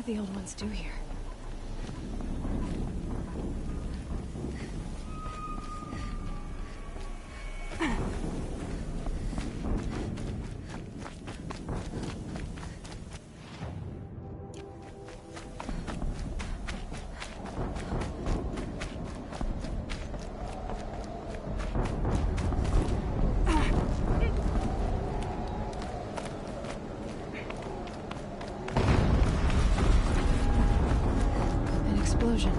did the old ones do here? Explosion.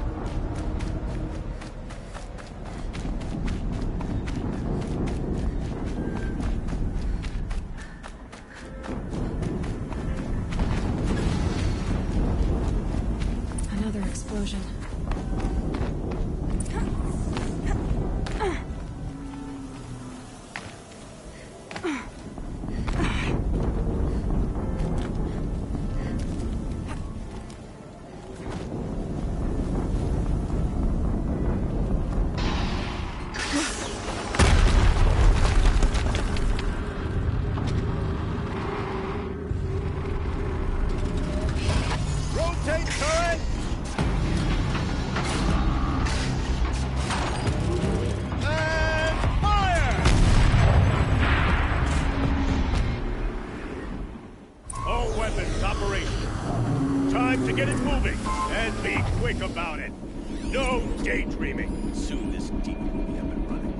Another explosion. Time to get it moving, and be quick about it. No daydreaming. Soon this demon will be up and running.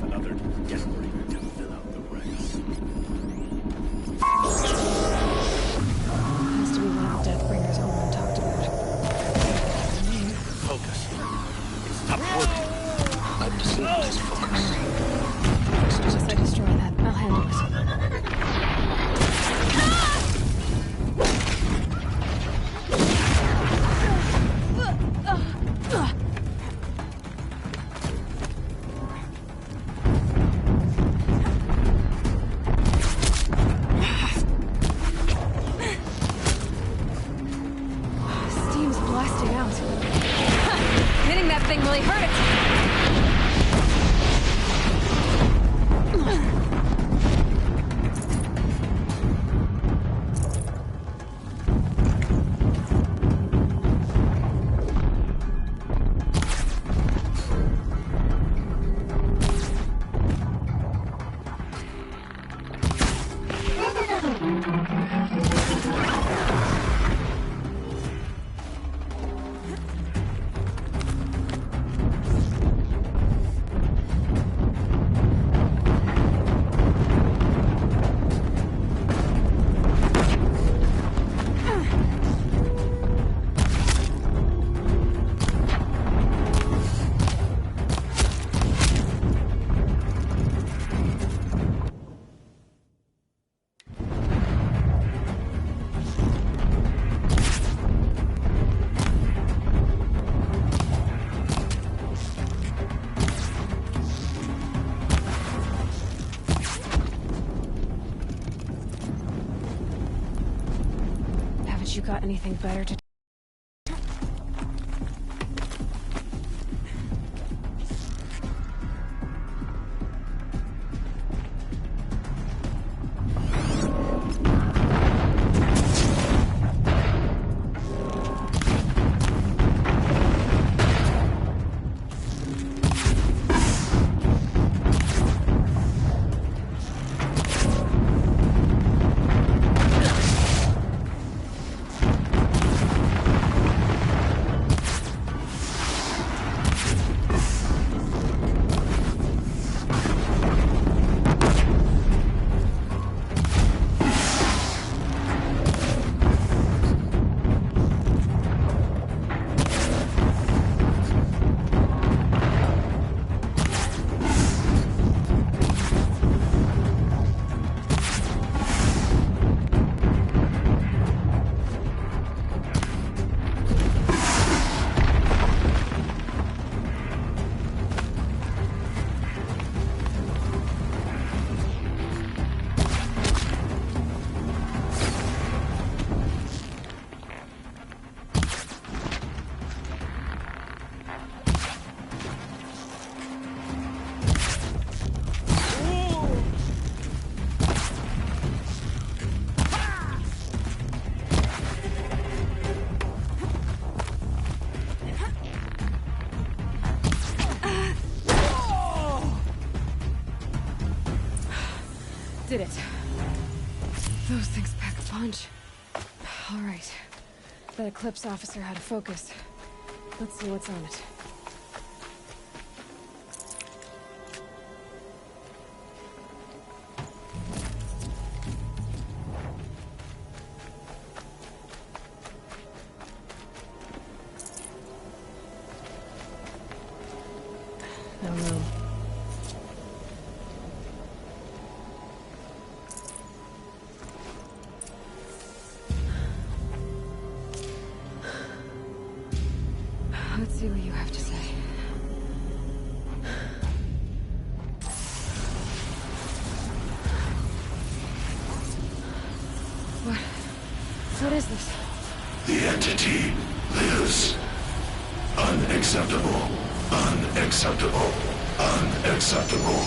Another desperate to fill out the ranks. Has to be one of Deathbringer's own talked about. Focus. It stopped working. I'm disabled his focus. As soon as I destroy that, I'll handle it. Steam's blasting out. Hitting that thing really hurts. You got anything better to do? Did it. Those things pack a punch. All right. That Eclipse officer had a focus. Let's see what's on it. Oh no. Let's see what you have to say. What is this? The entity lives. Unacceptable. Unacceptable. Unacceptable.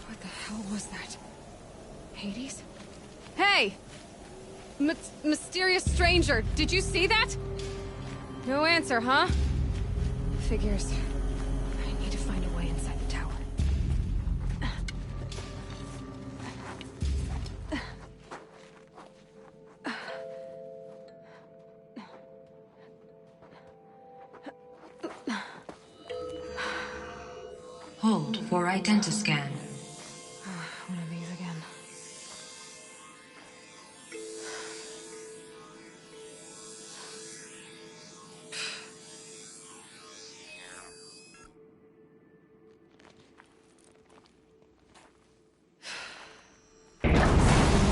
What the hell was that? Hades? Hey! Mysterious stranger, did you see that? No answer, huh? Figures. I need to find a way inside the tower. Hold for identiscan. One of these again.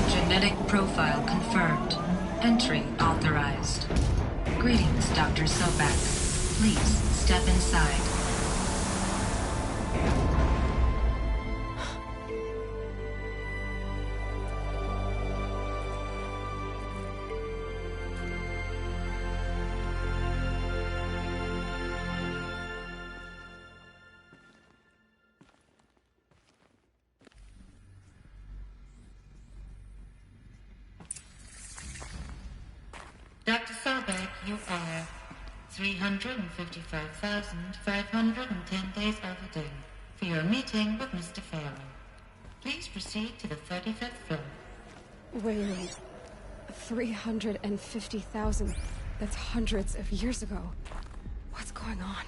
Genetic profile confirmed. Entry authorized. Greetings, Dr. Sobak. Please step inside. Dr. Sobek, you are 355,510 days overdue for your meeting with Mr. Farrell. Please proceed to the 35th floor. Wait. 350,000. That's hundreds of years ago. What's going on?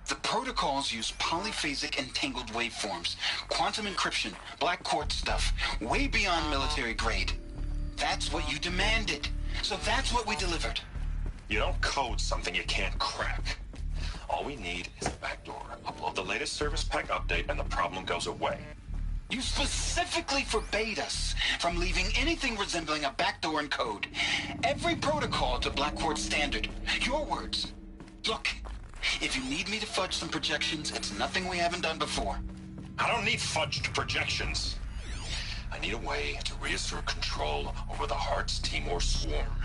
The protocols use polyphasic entangled waveforms, quantum encryption, black quartz stuff, way beyond military grade. That's what you demanded, so that's what we delivered. You don't code something you can't crack. All we need is a backdoor. Upload the latest service pack update and the problem goes away. You specifically forbade us from leaving anything resembling a backdoor in code. Every protocol to Black Quartz standard. Your words. Look, if you need me to fudge some projections, it's nothing we haven't done before. I don't need fudged projections. I need a way to reassert control over the Hearts Timor swarm.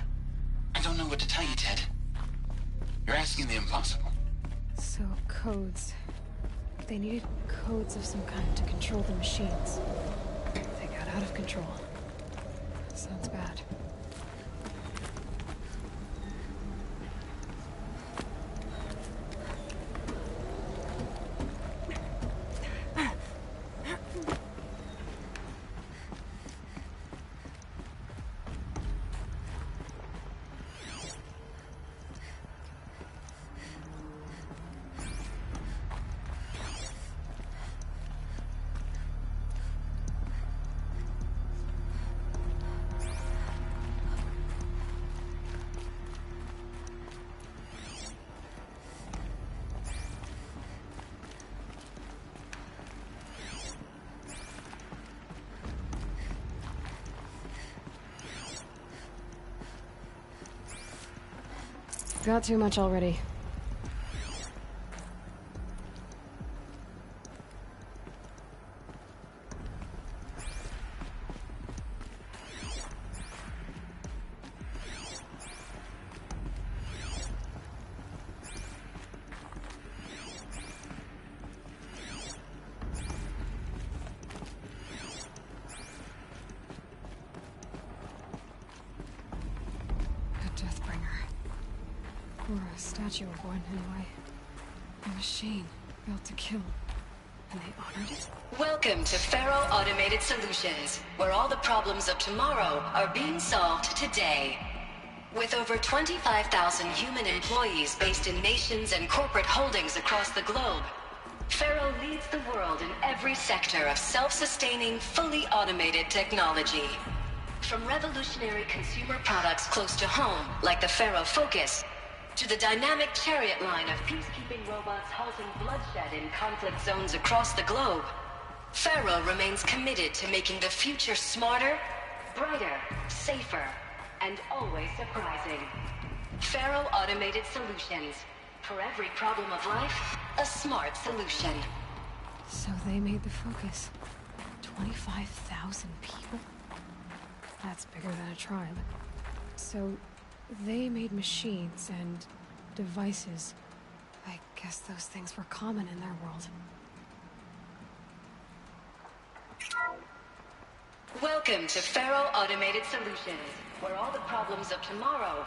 I don't know what to tell you, Ted. You're asking the impossible. So, codes. They needed codes of some kind to control the machines. They got out of control. Sounds bad. got too much already. Or a statue of one, anyway. A machine built to kill. And they honored it? Welcome to Faro Automated Solutions, where all the problems of tomorrow are being solved today. With over 25,000 human employees based in nations and corporate holdings across the globe, Faro leads the world in every sector of self-sustaining, fully automated technology. From revolutionary consumer products close to home, like the Faro Focus, to the dynamic chariot line of peacekeeping robots halting bloodshed in conflict zones across the globe, Faro remains committed to making the future smarter, brighter, safer, and always surprising. Faro Automated Solutions. For every problem of life, a smart solution. So they made the Focus. 25,000 people? That's bigger than a tribe. So they made machines and devices. I guess those things were common in their world. Welcome to Faro Automated Solutions, where all the problems of tomorrow...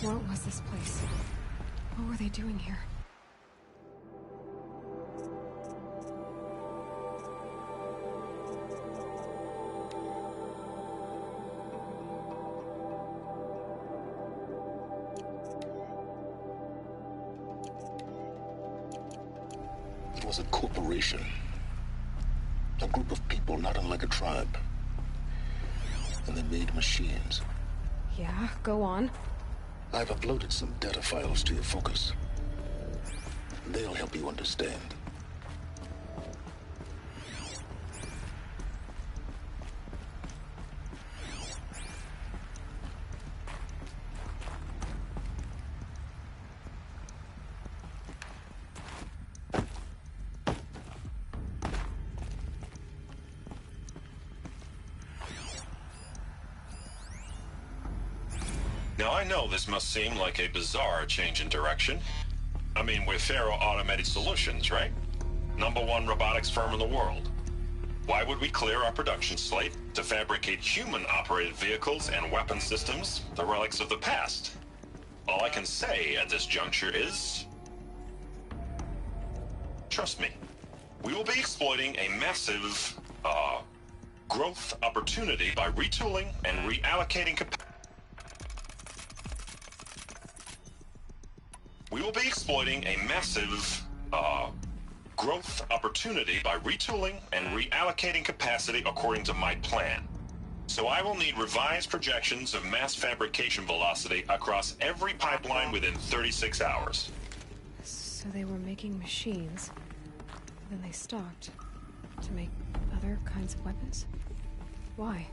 What was this place? What were they doing here? It was a corporation. A group of people not unlike a tribe. And they made machines. Yeah, go on. I've uploaded some data files to your Focus. They'll help you understand. Now, I know this must seem like a bizarre change in direction. I mean, we're Faro Automated Solutions, right? #1 robotics firm in the world. Why would we clear our production slate to fabricate human-operated vehicles and weapon systems, the relics of the past? All I can say at this juncture is... trust me. We will be exploiting a massive, growth opportunity by retooling and reallocating capacity. We will be exploiting a massive, growth opportunity by retooling and reallocating capacity according to my plan. So I will need revised projections of mass fabrication velocity across every pipeline within 36 hours. So they were making machines. Then they stopped to make other kinds of weapons? Why?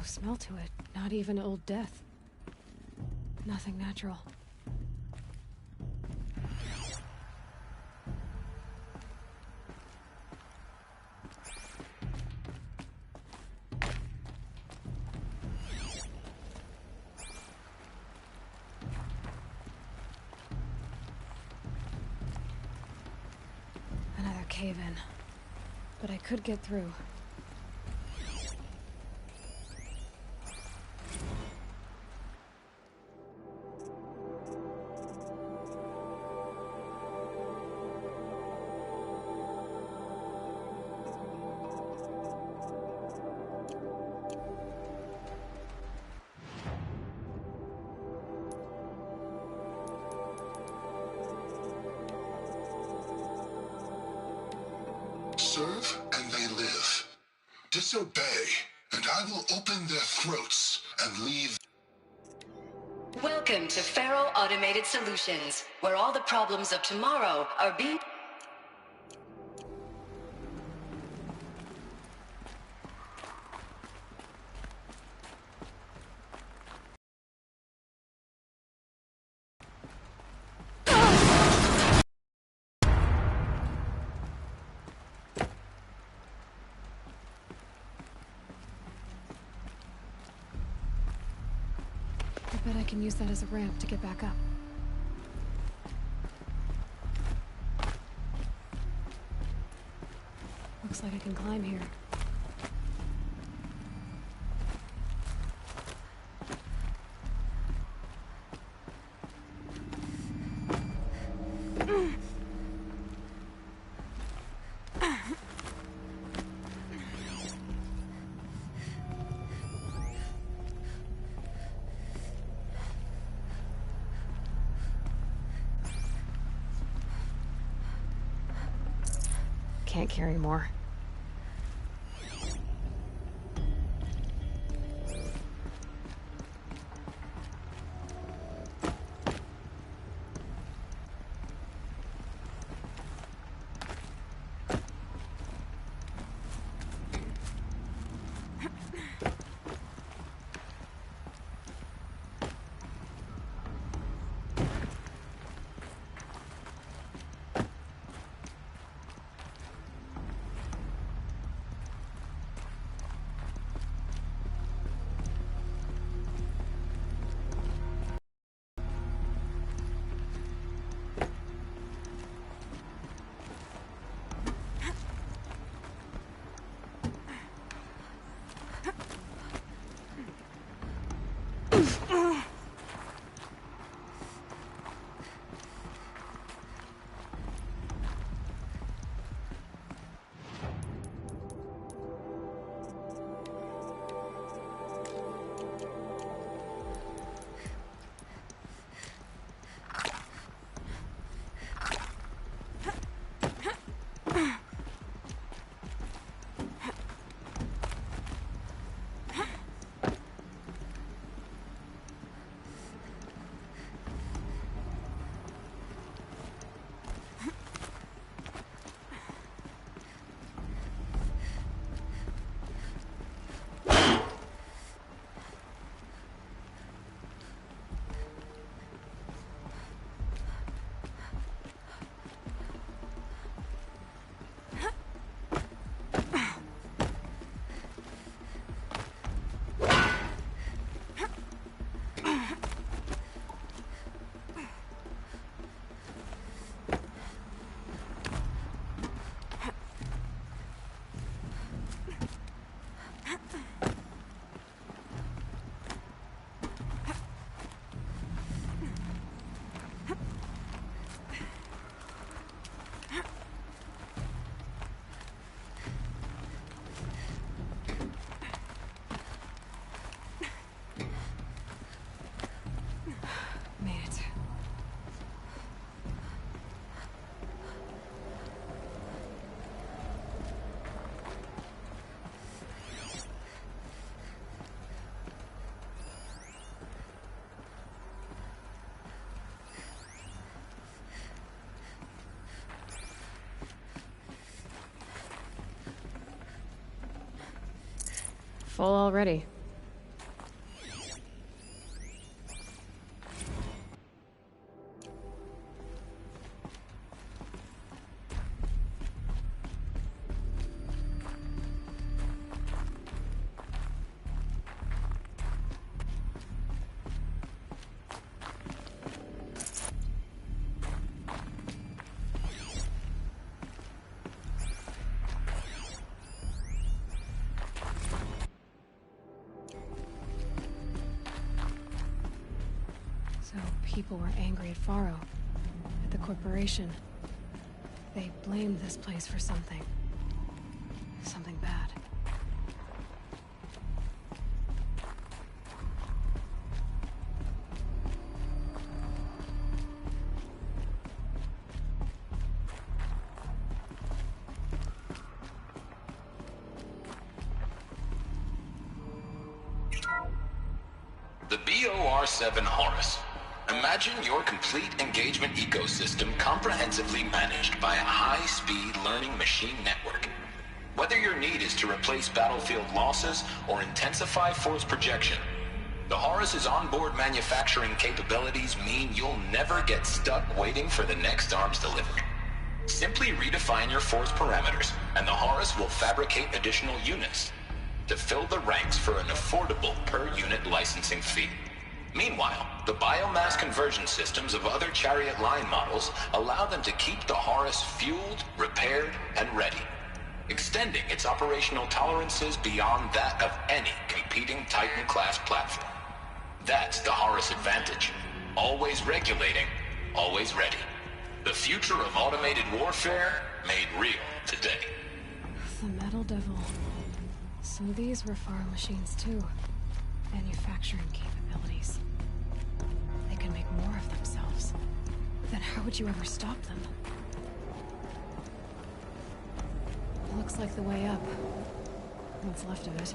no smell to it. Not even Old Death. Nothing natural. Another cave-in. But I could get through. Serve and they live. Disobey, and I will open their throats and leave. Welcome to Faro Automated Solutions, where all the problems of tomorrow are being... I bet I can use that as a ramp to get back up. Looks like I can climb here. Can't carry more. Full already. people were angry at Faro, at the corporation. They blamed this place for something. Something bad. The BOR-7 Horus. Imagine your complete engagement ecosystem comprehensively managed by a high-speed learning machine network. Whether your need is to replace battlefield losses or intensify force projection, the Horus's onboard manufacturing capabilities mean you'll never get stuck waiting for the next arms delivery. Simply redefine your force parameters, and the Horus will fabricate additional units to fill the ranks for an affordable per-unit licensing fee. Meanwhile, the biomass conversion systems of other Chariot line models allow them to keep the Horus fueled, repaired, and ready, extending its operational tolerances beyond that of any competing Titan-class platform. That's the Horus advantage. Always regulating, always ready. The future of automated warfare made real today. The Metal Devil. So these were Faro machines too. Manufacturing capabilities. They can make more of themselves. Then how would you ever stop them? Looks like the way up. What's left of it.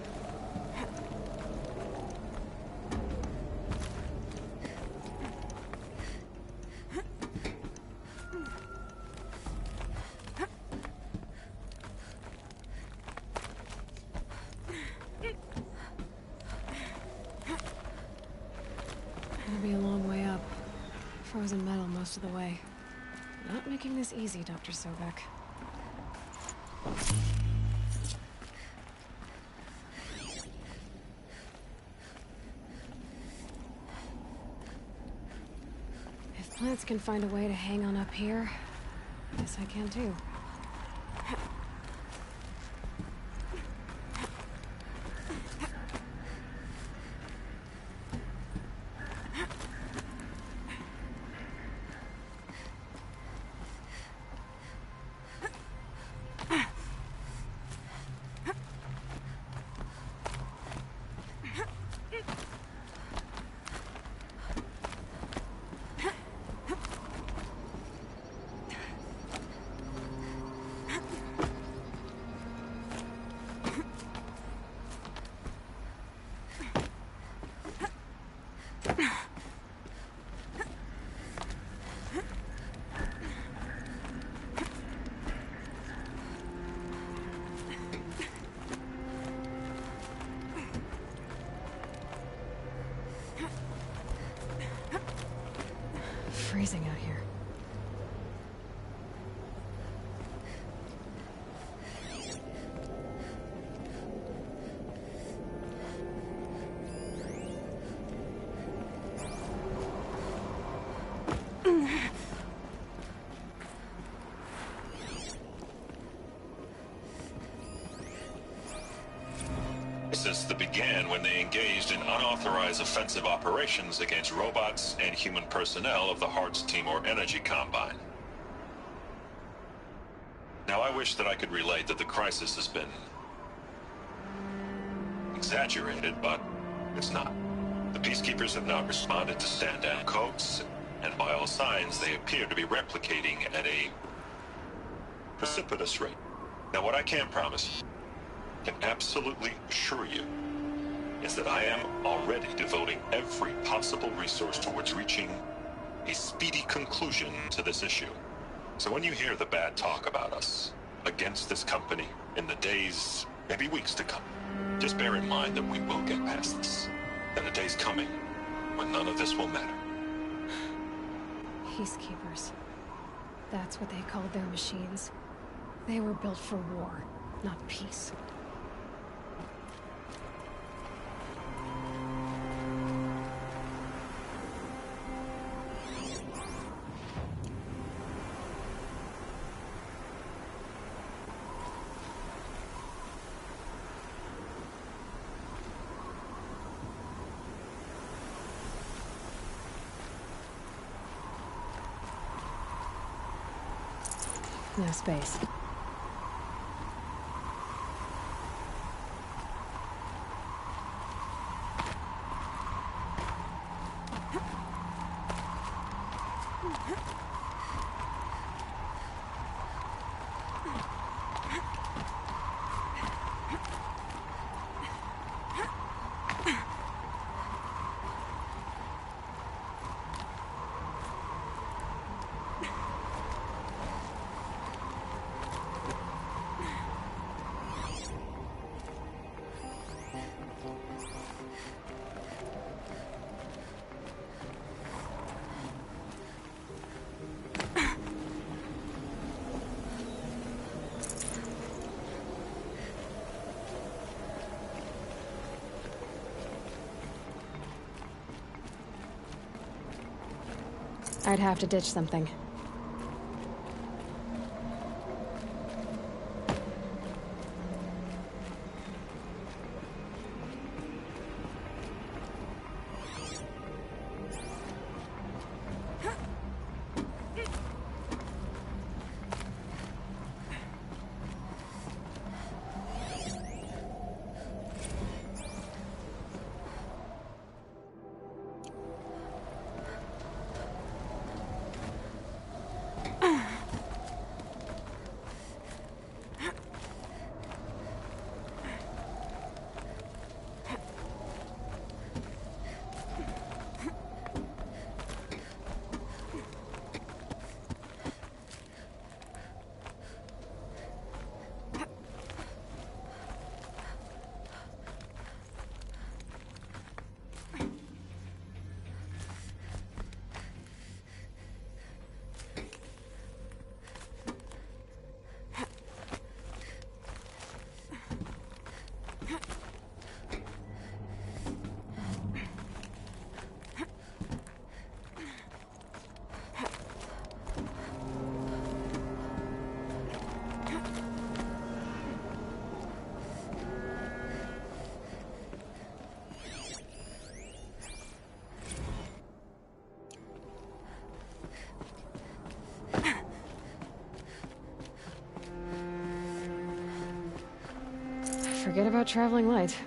It'll be a long way up. Frozen metal most of the way. Not making this easy, Dr. Sobek. If plants can find a way to hang on up here, I guess I can too. Freezing out here. Since began when they engaged in unauthorized offensive operations against robots and human personnel of the Hearts Timor Energy Combine. Now, I wish that I could relate that the crisis has been exaggerated, but it's not. The Peacekeepers have now responded to stand-down codes, and by all signs, they appear to be replicating at a precipitous rate. Now, what I can promise, can absolutely assure you, is that I am already devoting every possible resource towards reaching a speedy conclusion to this issue. So when you hear the bad talk about us against this company in the days, maybe weeks to come, just bear in mind that we will get past this. And a day's coming when none of this will matter. Peacekeepers. That's what they called their machines. They were built for war, not peace. No space. I'd have to ditch something. Forget about traveling light.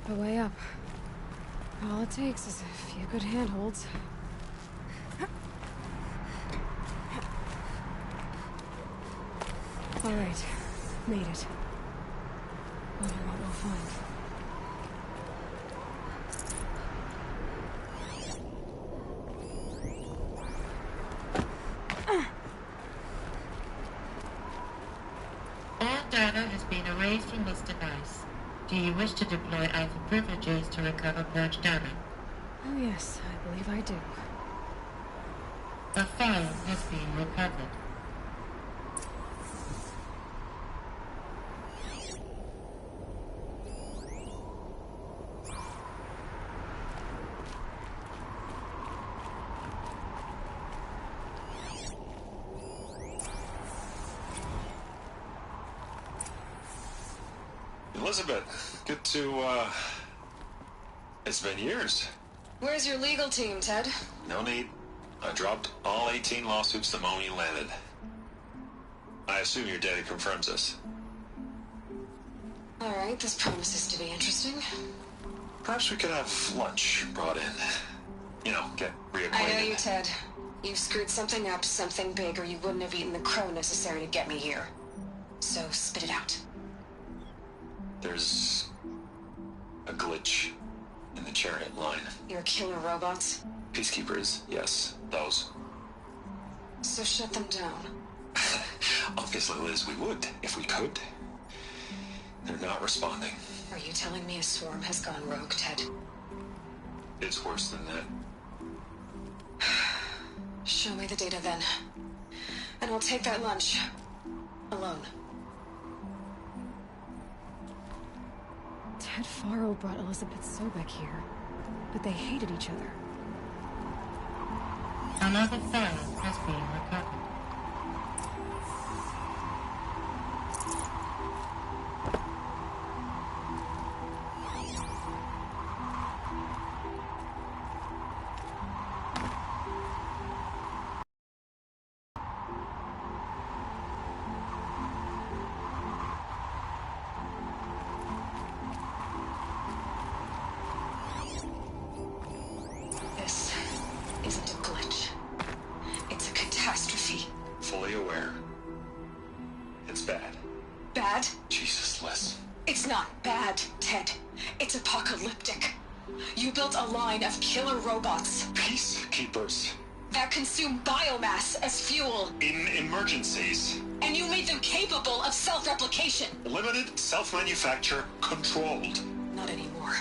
The way up. All it takes is a few good handholds. All right, made it. Wonder what we'll find. All data has been erased from this device. Do you wish to deploy Alpha privileges to recover purged data? Oh yes, I believe I do. The file has been recovered. Elizabeth, good to, it's been years. Where's your legal team, Ted? No need. I dropped all 18 lawsuits the moment you landed. I assume your data confirms this. Alright, this promises to be interesting. Perhaps we could have lunch brought in. You know, get reacquainted. I know you, Ted. You've screwed something up, something big, or you wouldn't have eaten the crow necessary to get me here. So, spit it out. There's a glitch in the chariot line. Your killer robots? Peacekeepers, yes, those. So shut them down. Obviously, Liz, we would, if we could. They're not responding. Are you telling me a swarm has gone rogue, Ted? It's worse than that. Show me the data then. And I'll take that lunch. Alone. Ted Faro brought Elizabeth Sobek here, but they hated each other. Another file has been recovered. This isn't a glitch. It's a catastrophe. Fully aware. It's bad. Bad? Jesus, Liz. It's not bad, Ted. It's apocalyptic. You built a line of killer robots Peacekeepers. that consume biomass as fuel, In emergencies. and you made them capable of self-replication. Limited, self-manufacture, controlled. Not anymore.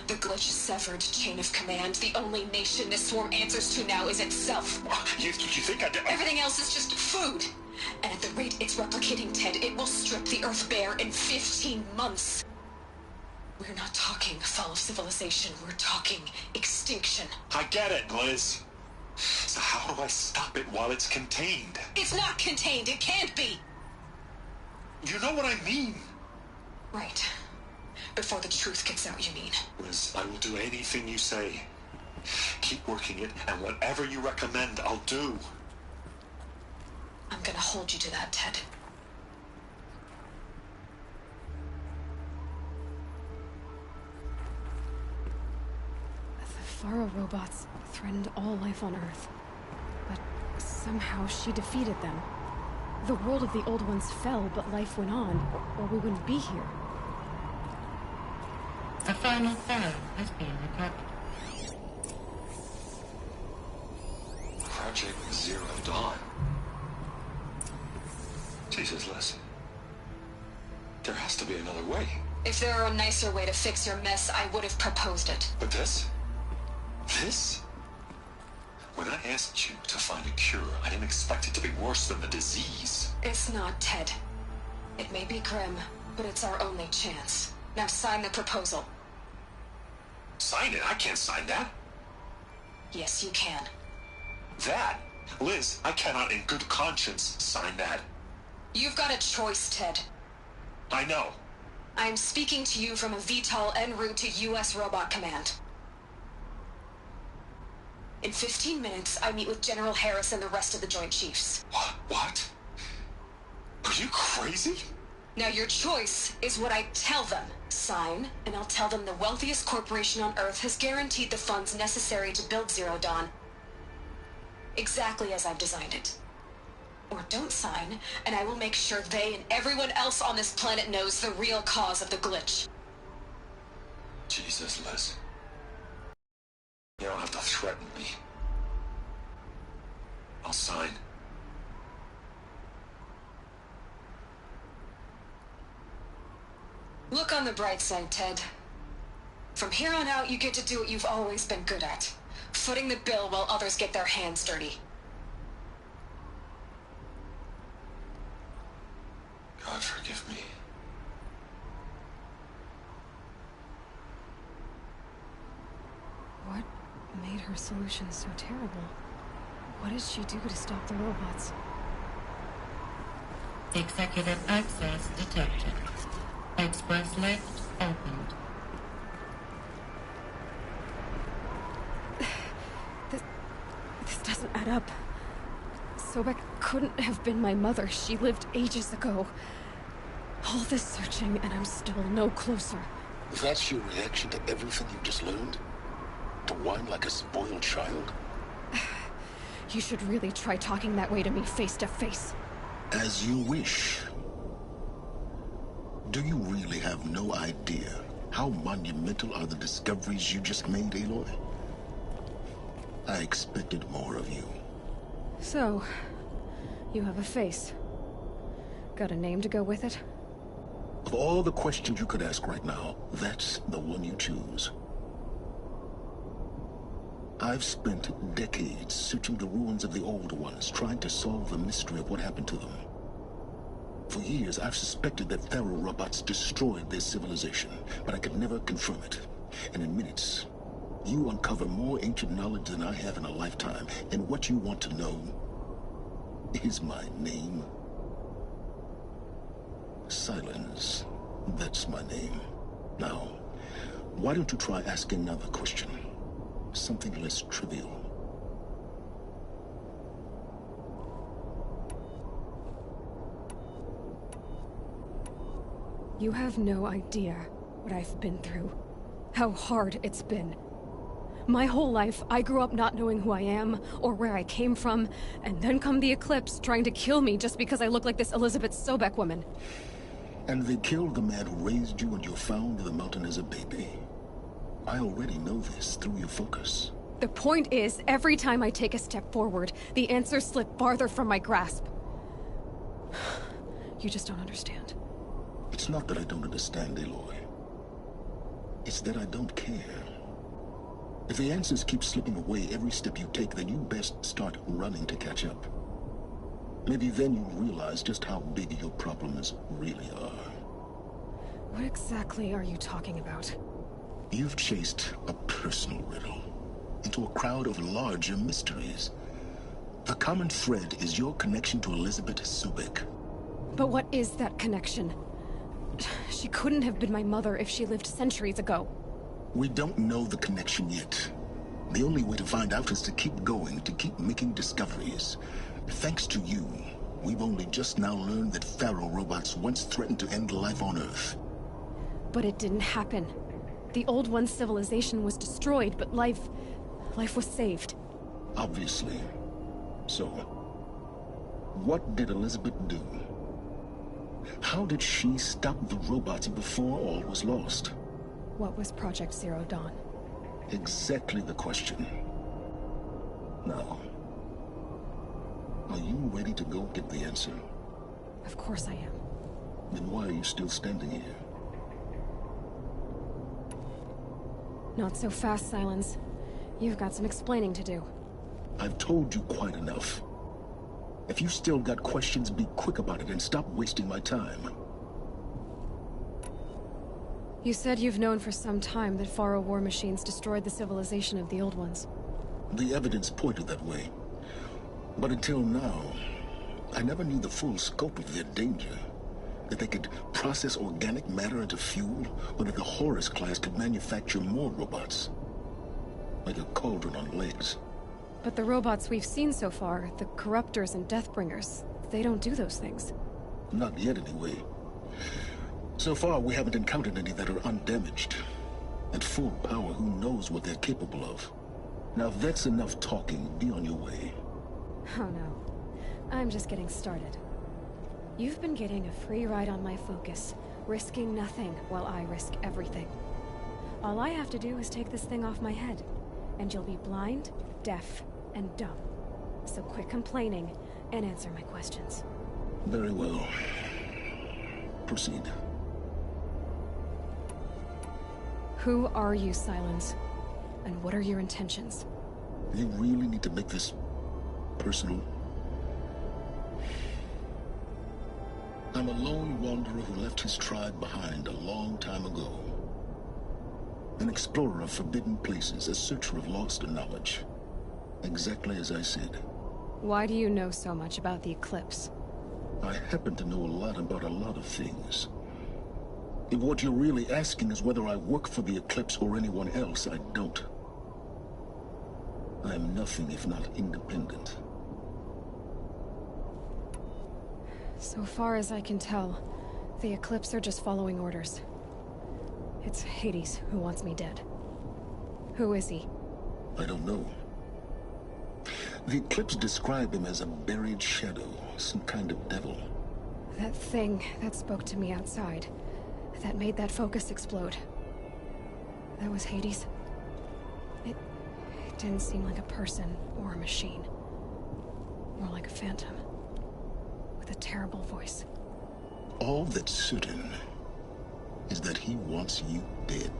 The glitch severed chain of command. The only nation this swarm answers to now is itself. You think I did? Everything else is just food. And at the rate it's replicating, Ted, it will strip the Earth bare in 15 months. We're not talking fall of civilization. We're talking extinction. I get it, Liz. So how do I stop it while it's contained? It's not contained. It can't be. You know what I mean. Right. Before the truth gets out, you mean? Liz, I will do anything you say. Keep working it, and whatever you recommend, I'll do. I'm gonna hold you to that, Ted. The Faro robots threatened all life on Earth. But somehow she defeated them. The world of the old ones fell, but life went on, or we wouldn't be here. A final file has been recovered. Project Zero Dawn. Jesus, Liz. There has to be another way. If there were a nicer way to fix your mess, I would have proposed it. But this? This? When I asked you to find a cure, I didn't expect it to be worse than the disease. It's not, Ted. It may be grim, but it's our only chance. Now sign the proposal. Sign it? I can't sign that. Yes, you can. That? Liz, I cannot in good conscience sign that. You've got a choice, Ted. I know. I'm speaking to you from a VTOL en route to U.S. Robot Command. In 15 minutes, I meet with General Harris and the rest of the Joint Chiefs. What? Are you crazy? Now your choice is what I tell them. Sign, and I'll tell them the wealthiest corporation on Earth has guaranteed the funds necessary to build Zero Dawn. Exactly as I've designed it. Or don't sign, and I will make sure they and everyone else on this planet knows the real cause of the glitch. Jesus, Liz. You don't have to threaten me. I'll sign. Look on the bright side, Ted. From here on out, you get to do what you've always been good at. Footing the bill while others get their hands dirty. God forgive me. What made her solution so terrible? What did she do to stop the robots? Executive access detected. Express lift opened. This doesn't add up. Sobek couldn't have been my mother. She lived ages ago. All this searching, and I'm still no closer. That's your reaction to everything you've just learned? To whine like a spoiled child? You should really try talking that way to me face to face. As you wish. Do you really have no idea how monumental are the discoveries you just made, Aloy? I expected more of you. So, you have a face. Got a name to go with it? Of all the questions you could ask right now, that's the one you choose. I've spent decades searching the ruins of the old ones, trying to solve the mystery of what happened to them. For years, I've suspected that Pharaoh robots destroyed their civilization, but I could never confirm it. And in minutes, you uncover more ancient knowledge than I have in a lifetime, and what you want to know is my name. Silence. That's my name. Now, why don't you try asking another question? Something less trivial. You have no idea what I've been through. How hard it's been. My whole life, I grew up not knowing who I am, or where I came from, and then come the Eclipse trying to kill me just because I look like this Elizabeth Sobek woman. And they killed the man who raised you and you found in the mountain as a baby. I already know this through your focus. The point is, every time I take a step forward, the answers slip farther from my grasp. You just don't understand. It's not that I don't understand, Aloy. It's that I don't care. If the answers keep slipping away every step you take, then you best start running to catch up. Maybe then you'll realize just how big your problems really are. What exactly are you talking about? You've chased a personal riddle into a crowd of larger mysteries. The common thread is your connection to Elizabeth Sobek. But what is that connection? She couldn't have been my mother if she lived centuries ago. We don't know the connection yet. The only way to find out is to keep going, to keep making discoveries. Thanks to you, we've only just now learned that Pharaoh robots once threatened to end life on Earth. But it didn't happen. The Old One's civilization was destroyed, but life was saved. Obviously. So, what did Elizabeth do? How did she stop the robots before all was lost? What was Project Zero Dawn? Exactly the question. Now, are you ready to go get the answer? Of course I am. Then why are you still standing here? Not so fast, Silence. You've got some explaining to do. I've told you quite enough. If you still got questions, be quick about it and stop wasting my time. You said you've known for some time that Pharaoh war machines destroyed the civilization of the Old Ones. The evidence pointed that way. But until now, I never knew the full scope of their danger. That they could process organic matter into fuel, or that the Horus class could manufacture more robots. Like a cauldron on legs. But the robots we've seen so far, the Corruptors and Deathbringers, they don't do those things. Not yet, anyway. So far, we haven't encountered any that are undamaged. At full power, who knows what they're capable of? Now, if that's enough talking, be on your way. Oh no. I'm just getting started. You've been getting a free ride on my focus, risking nothing while I risk everything. All I have to do is take this thing off my head, and you'll be blind, deaf, and dumb. So quit complaining and answer my questions. Very well. Proceed. Who are you, Silence? And what are your intentions? You really need to make this personal? I'm a lone wanderer who left his tribe behind a long time ago. An explorer of forbidden places, a searcher of lost knowledge. Exactly as I said. Why do you know so much about the Eclipse? I happen to know a lot about a lot of things. If what you're really asking is whether I work for the Eclipse or anyone else, I don't. I am nothing if not independent. So far as I can tell, the Eclipse are just following orders. It's Hades who wants me dead. Who is he? I don't know. The Eclipse describe him as a buried shadow, some kind of devil. That thing that spoke to me outside, that made that focus explode. That was Hades? It didn't seem like a person or a machine. More like a phantom. With a terrible voice. All that's certain is that he wants you dead.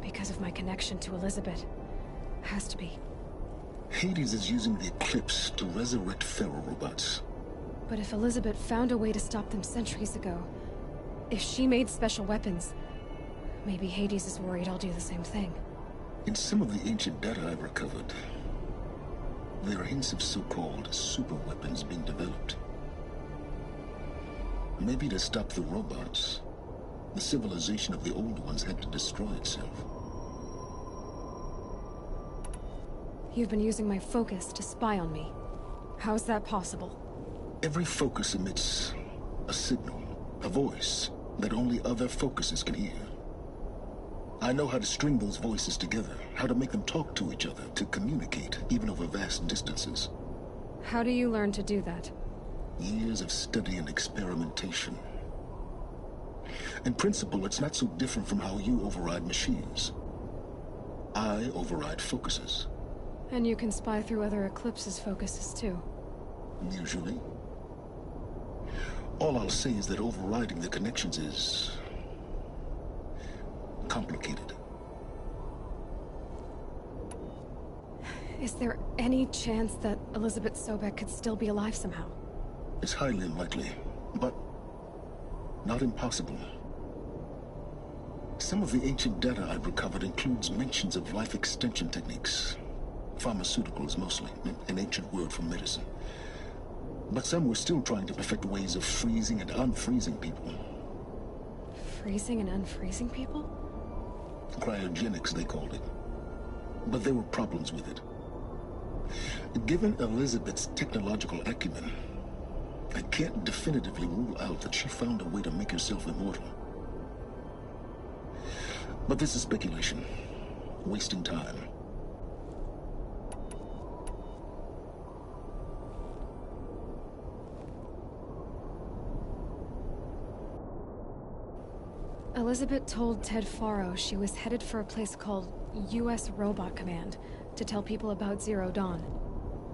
Because of my connection to Elizabeth. Has to be. Hades is using the Eclipse to resurrect feral robots. But if Elizabeth found a way to stop them centuries ago, if she made special weapons, maybe Hades is worried I'll do the same thing. In some of the ancient data I've recovered, there are hints of so-called super weapons being developed. Maybe to stop the robots, the civilization of the old ones had to destroy itself. You've been using my focus to spy on me. How's that possible? Every focus emits a signal, a voice, that only other focuses can hear. I know how to string those voices together, how to make them talk to each other, to communicate, even over vast distances. How do you learn to do that? Years of study and experimentation. In principle, it's not so different from how you override machines. I override focuses. And you can spy through other Eclipse's focuses too. Usually. All I'll say is that overriding the connections is complicated. Is there any chance that Elizabeth Sobek could still be alive somehow? It's highly unlikely, but not impossible. Some of the ancient data I've recovered includes mentions of life extension techniques. Pharmaceuticals mostly, an ancient word for medicine. But some were still trying to perfect ways of freezing and unfreezing people. Freezing and unfreezing people? Cryogenics, they called it. But there were problems with it. Given Elizabeth's technological acumen, I can't definitively rule out that she found a way to make herself immortal. But this is speculation. Wasting time. Elizabeth told Ted Faro she was headed for a place called U.S. Robot Command to tell people about Zero Dawn.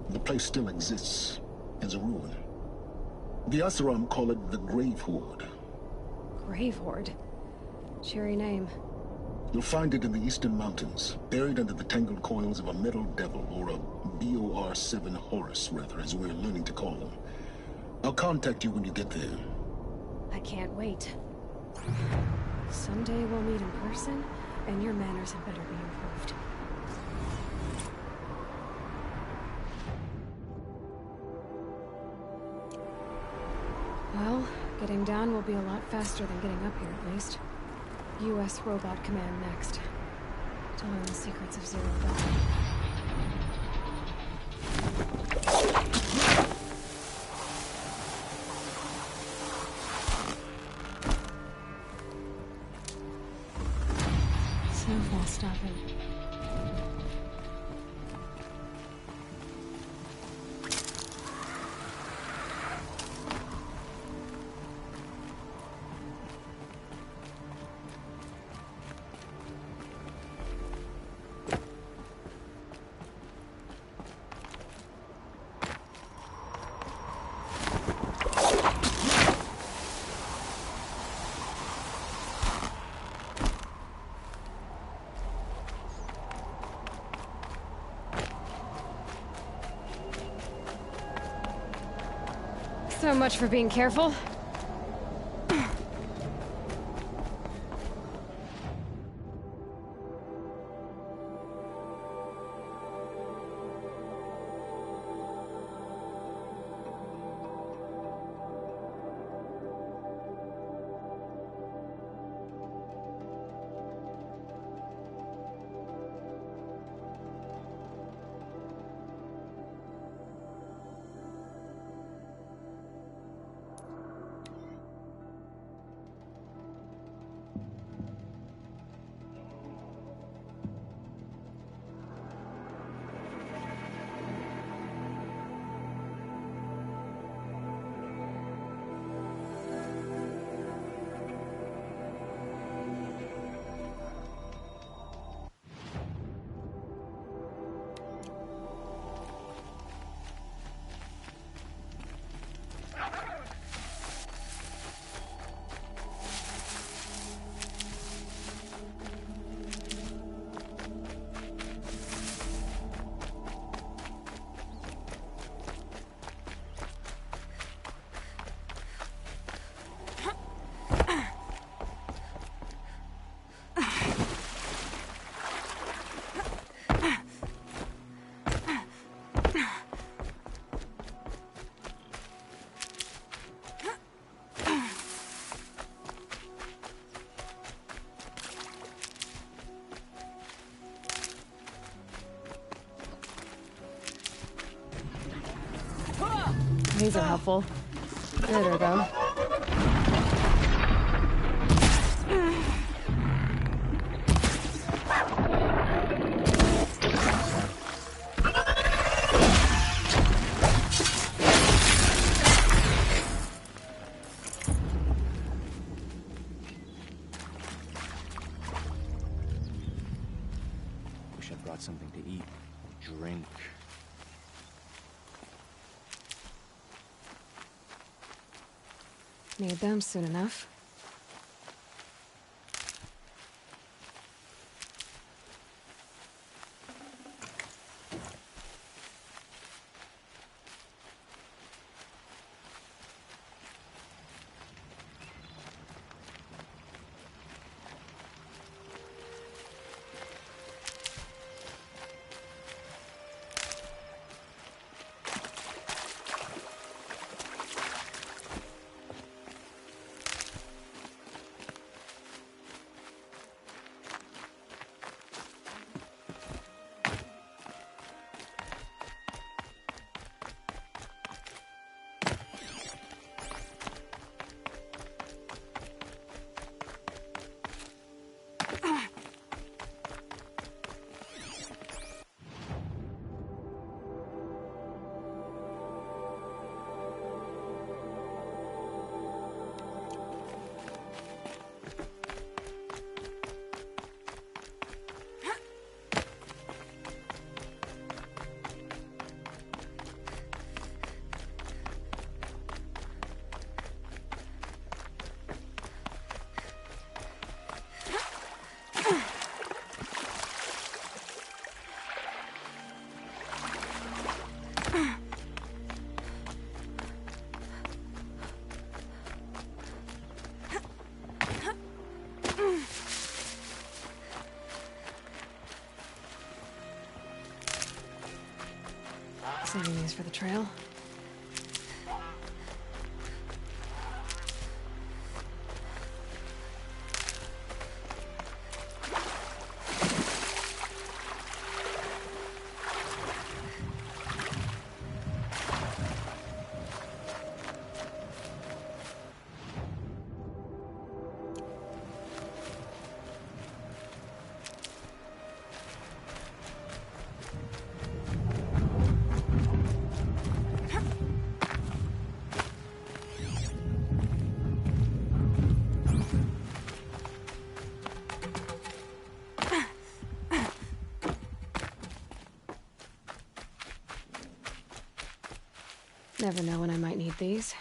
The place still exists, as a ruin. The Asaram call it the Grave Horde. Grave Horde? Cheery name. You'll find it in the Eastern Mountains, buried under the tangled coils of a metal devil, or a BOR-7 Horus, rather, as we're learning to call them. I'll contact you when you get there. I can't wait. Someday we'll meet in person, and your manners had better be improved. Well, getting down will be a lot faster than getting up here, at least. U.S. Robot Command next. To learn the secrets of Zero Dawn. Snowfall stopping. So much for being careful. These are helpful. There we go. Wish I brought something to eat, drink. Need them soon enough. Saving these for the trail. Never know when I might need these.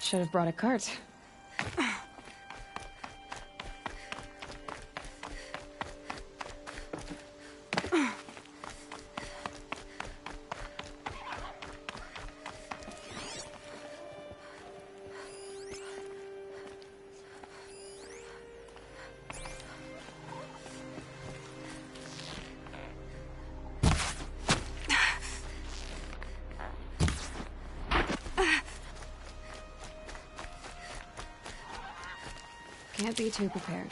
Should have brought a cart. Can't be too prepared.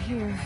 Here.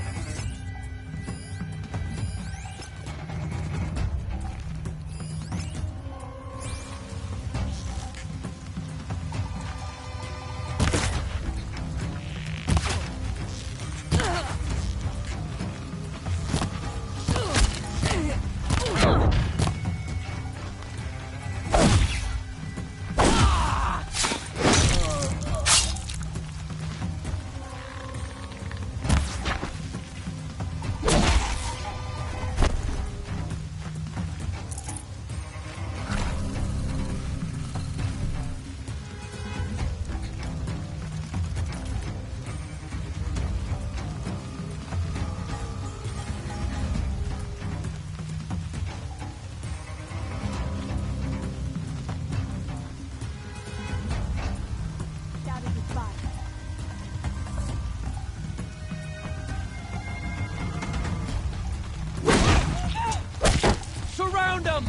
Surround them!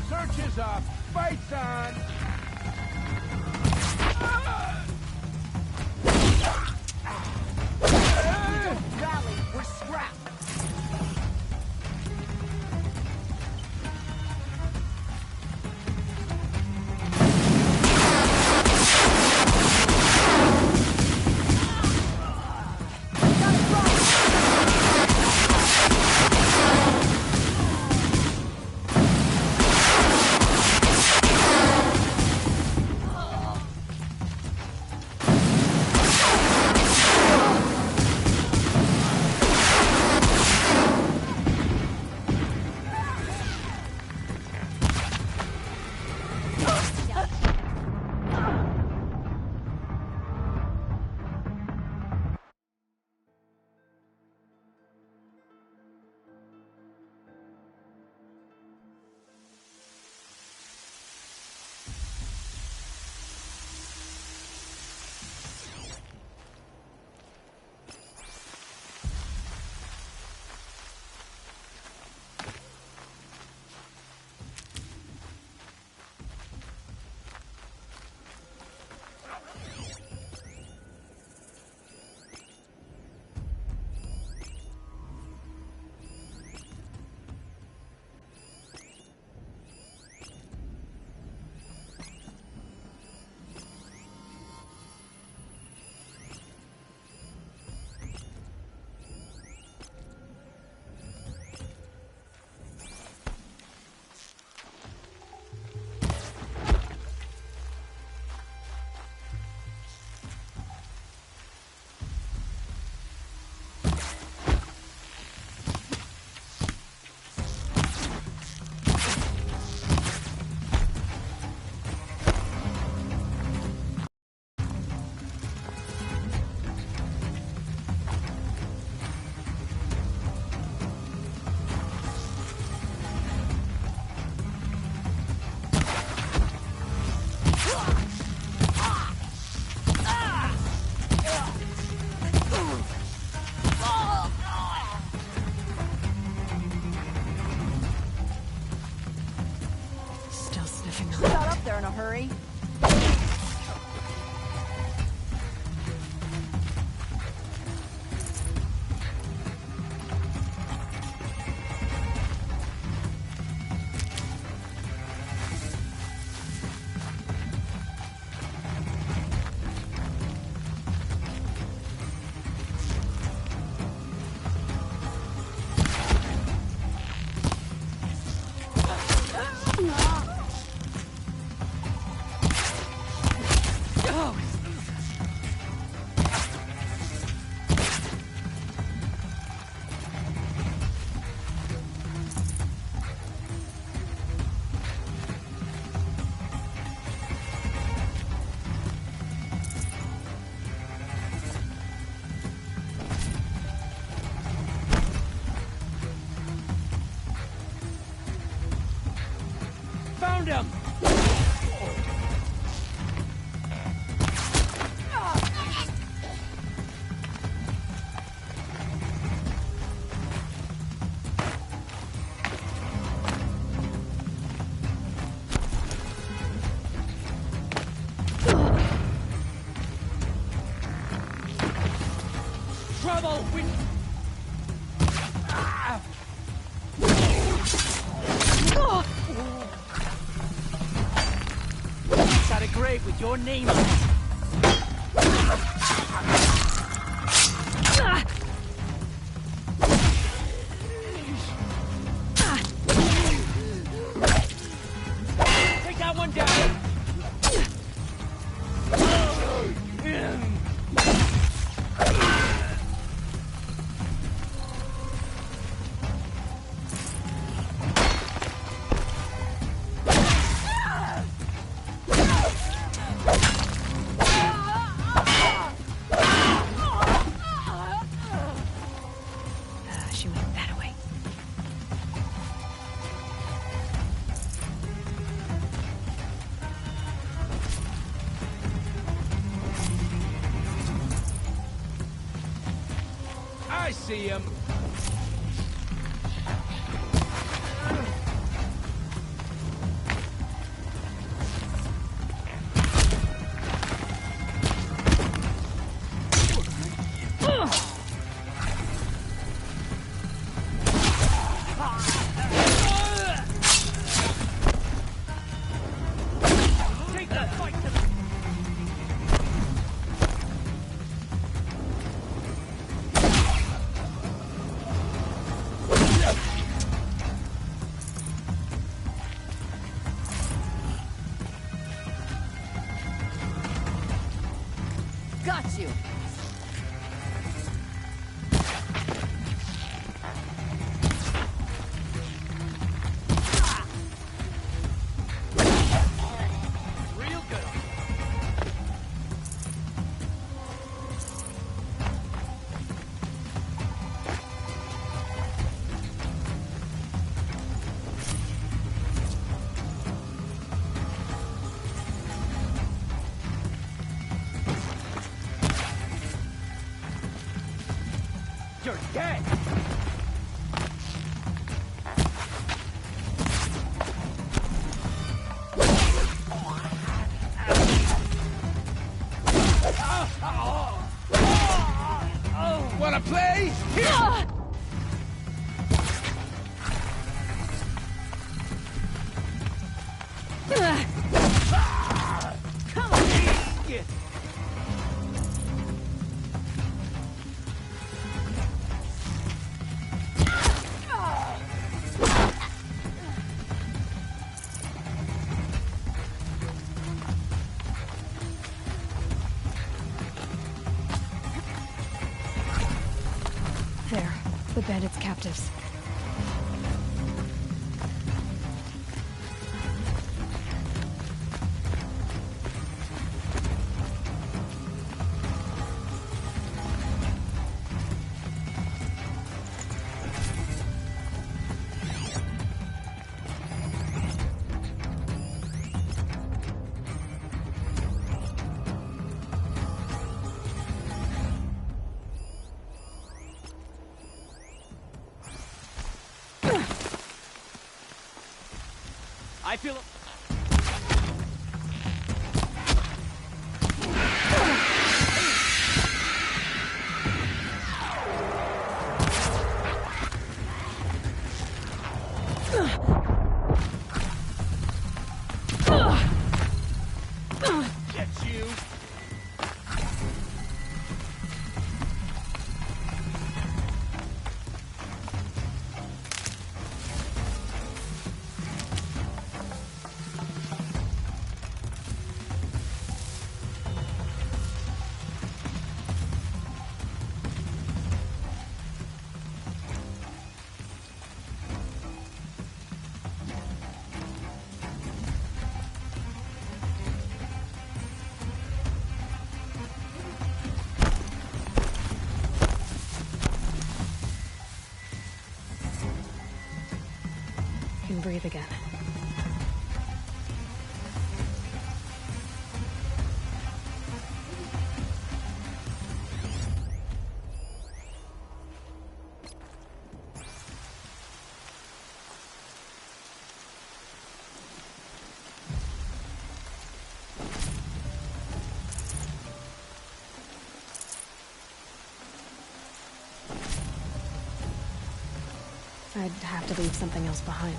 Search is up! Fights on! Rally, we're scrapped! Got a problem! in a hurry? Found him! Trouble! Got a grave with your name on it. Take that one down. She went that way. I see him. Take that fight to the... Got you. Real good. You're dead! Wanna play? Here! Come on! There, the bandits' captives. I feel... breathe again. I'd have to leave something else behind.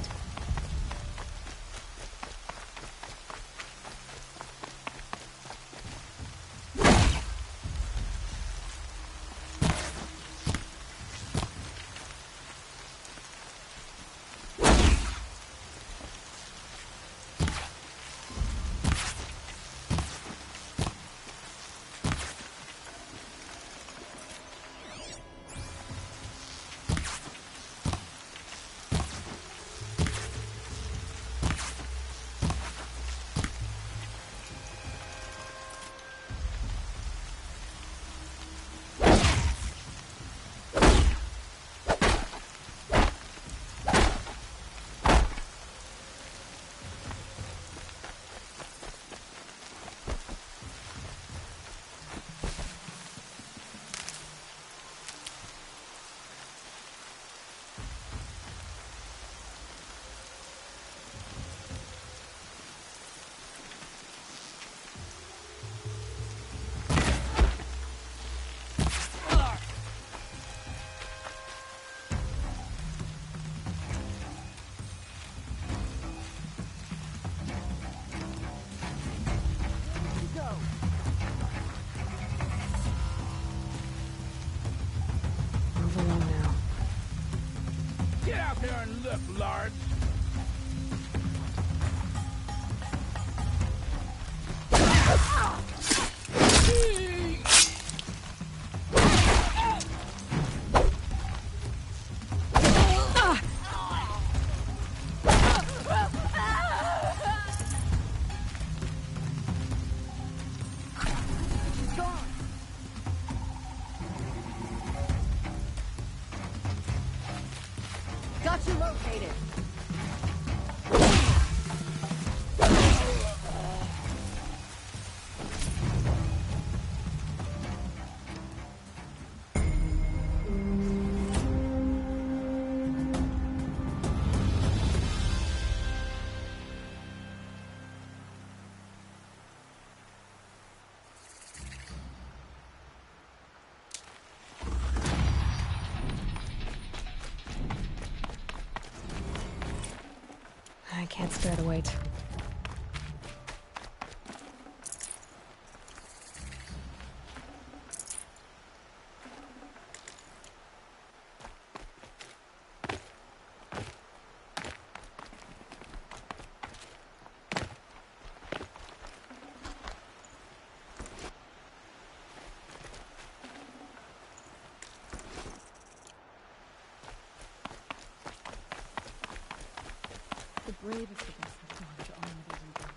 Look, Lard. Got you located. I can't spare the weight. The bravest of us have gone to honor these events.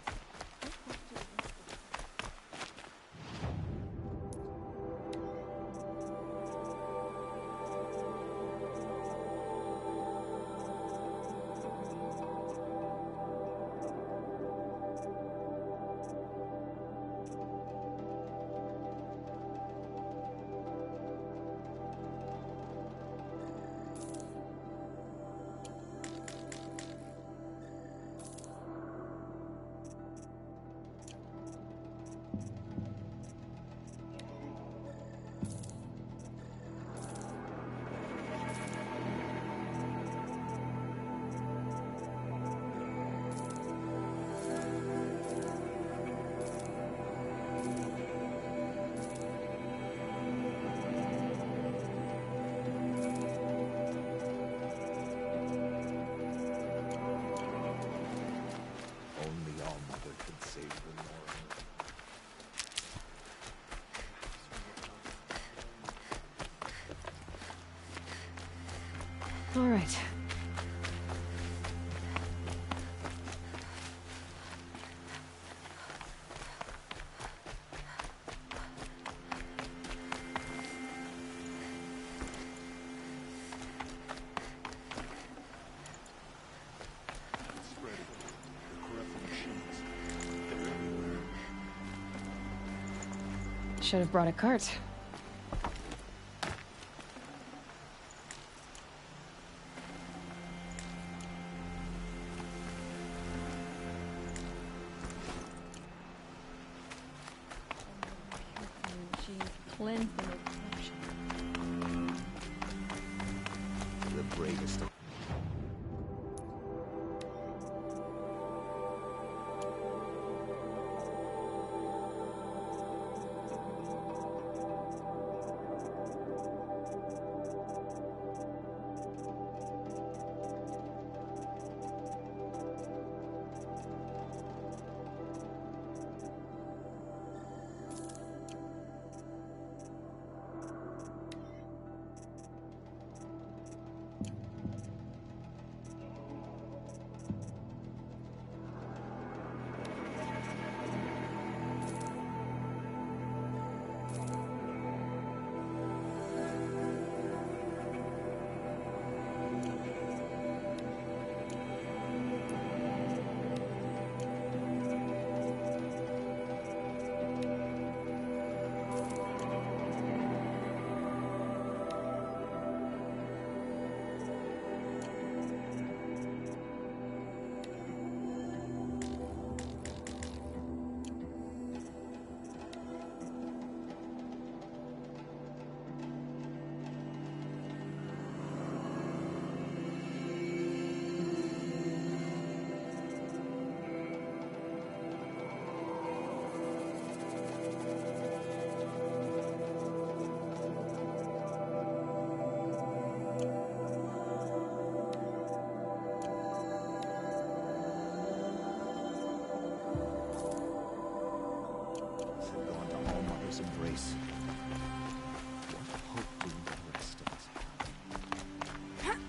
All right. Should have brought a cart. Plenty of The bravest of embrace. What hope do the rest of us have?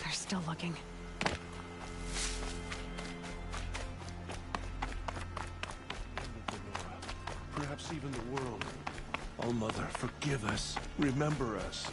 They're still looking. Perhaps even the world. Oh, Mother, forgive us. Remember us.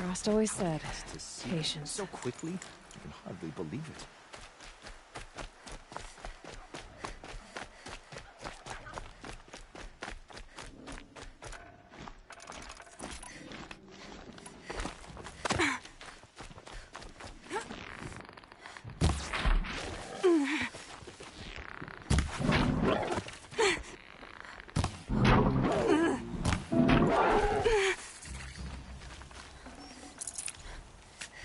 Frost always said, To see patience. so quickly, I can hardly believe it.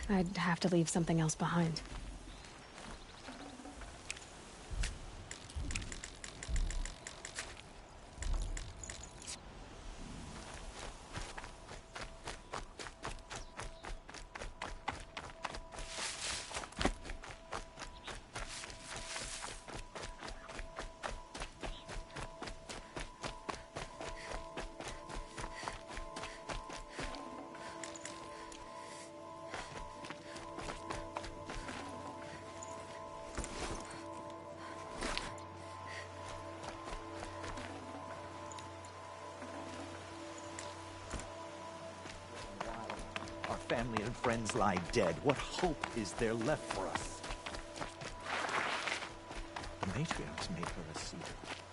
I'd have to leave something else behind. Our family and friends lie dead. What hope is there left for us? The matriarchs made her a cedar.